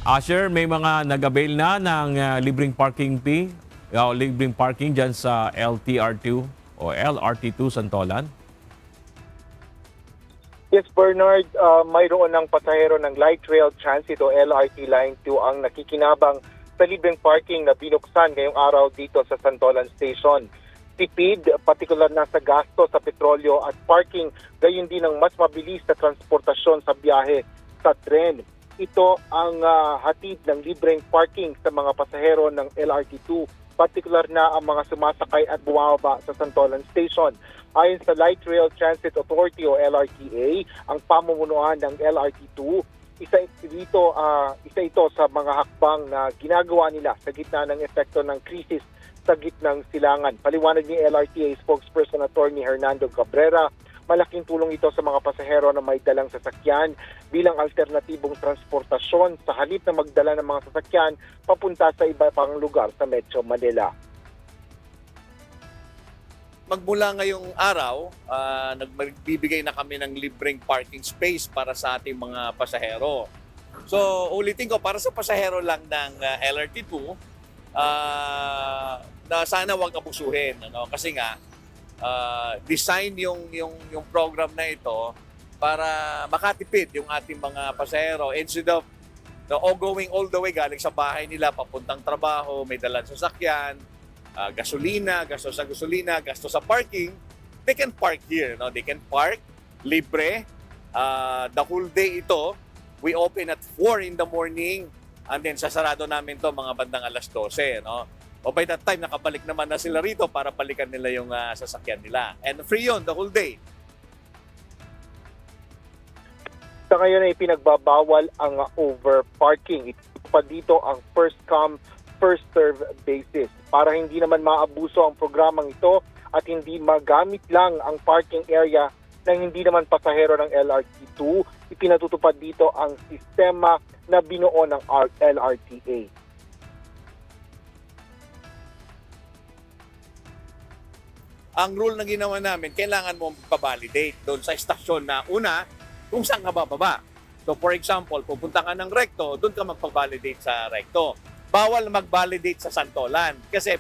Asher, may mga nag-avail na ng libreng parking fee, libreng parking dyan sa LTR2 o LRT2 Santolan? Yes, Bernard, mayroon ng pasahero ng Light Rail Transit o LRT Line 2 ang nakikinabang sa libreng parking na binuksan ngayong araw dito sa Santolan Station. Tipid, partikular na sa gasto sa petrolyo at parking, gayon din ang mas mabilis na transportasyon sa biyahe sa tren. Ito ang hatid ng libreng parking sa mga pasahero ng LRT2, partikular na ang mga sumasakay at bumababa sa Santolan Station. Ayon sa Light Rail Transit Authority o LRTA, ang pamumunuan ng LRT2, isa ito sa mga hakbang na ginagawa nila sa gitna ng epekto ng krisis sa gitnang silangan. Paliwanag ni LRTA spokesperson Attorney Hernando Cabrera, malaking tulong ito sa mga pasahero na may dalang sasakyan bilang alternatibong transportasyon sa halip na magdala ng mga sasakyan papunta sa iba pang lugar sa Metro Manila. Magmula ngayong araw, nagbibigay na kami ng libreng parking space para sa ating mga pasahero. So ulitin ko, para sa pasahero lang ng LRT2, na sana huwag abusuhin, kasi nga design yung program na ito para makatipid yung ating mga pasahero instead of going all the way galing sa bahay nila papuntang trabaho, may dalang sasakyan, gasto sa gasolina, gasto sa parking. They can park here, they can park libre the whole day. Ito we open at 4 in the morning and then sasarado namin to mga bandang alas 12, O by that time, nakabalik naman na sila rito para balikan nila yung sasakyan nila. And free yun the whole day. Sa ngayon ay pinagbabawal ang overparking. Ito pa dito ang first come, first serve basis. Para hindi naman maabuso ang programang ito at hindi magamit lang ang parking area ng hindi naman pasahero ng LRT2, ipinatutupad dito ang sistema na binuo ng LRTA. Ang rule na ginawa namin, kailangan mo magpa-validate doon sa estasyon na una, kung saan ka bababa. So for example, pupunta ka ng Recto, doon ka magpa-validate sa Recto. Bawal mag-validate sa Santolan. Kasi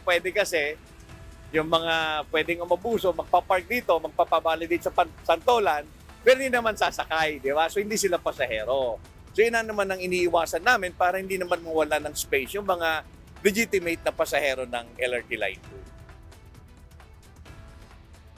yung mga pwedeng umabuso, magpa-park dito, magpapa-validate sa Santolan, pero hindi naman sasakay, di ba? So hindi sila pasahero. So yun na naman ang iniiwasan namin para hindi naman mawala ng space yung mga legitimate na pasahero ng LRT Line 2.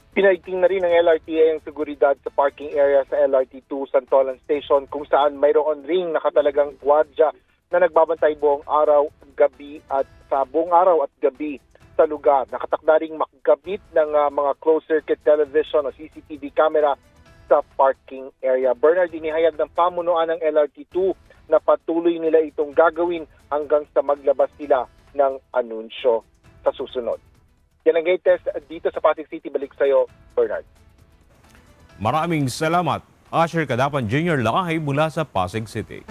Pinaiting na rin ng LRTA ang seguridad sa parking area sa LRT2 Santolan Station kung saan mayroon ring nakatalagang gwardiya na nagbabantay buong araw, gabi at sa buong araw at gabi sa lugar. Nakatakda ring makagabit ng mga closed-circuit television o CCTV camera sa parking area. Bernard, inihayag ng pamunuan ng LRT2 na patuloy nila itong gagawin hanggang sa maglabas sila ng anunsyo sa susunod. Yan ang latest dito sa Pasig City. Balik sa iyo, Bernard. Maraming salamat, Asher Kadapan Jr. Lakay mula sa Pasig City.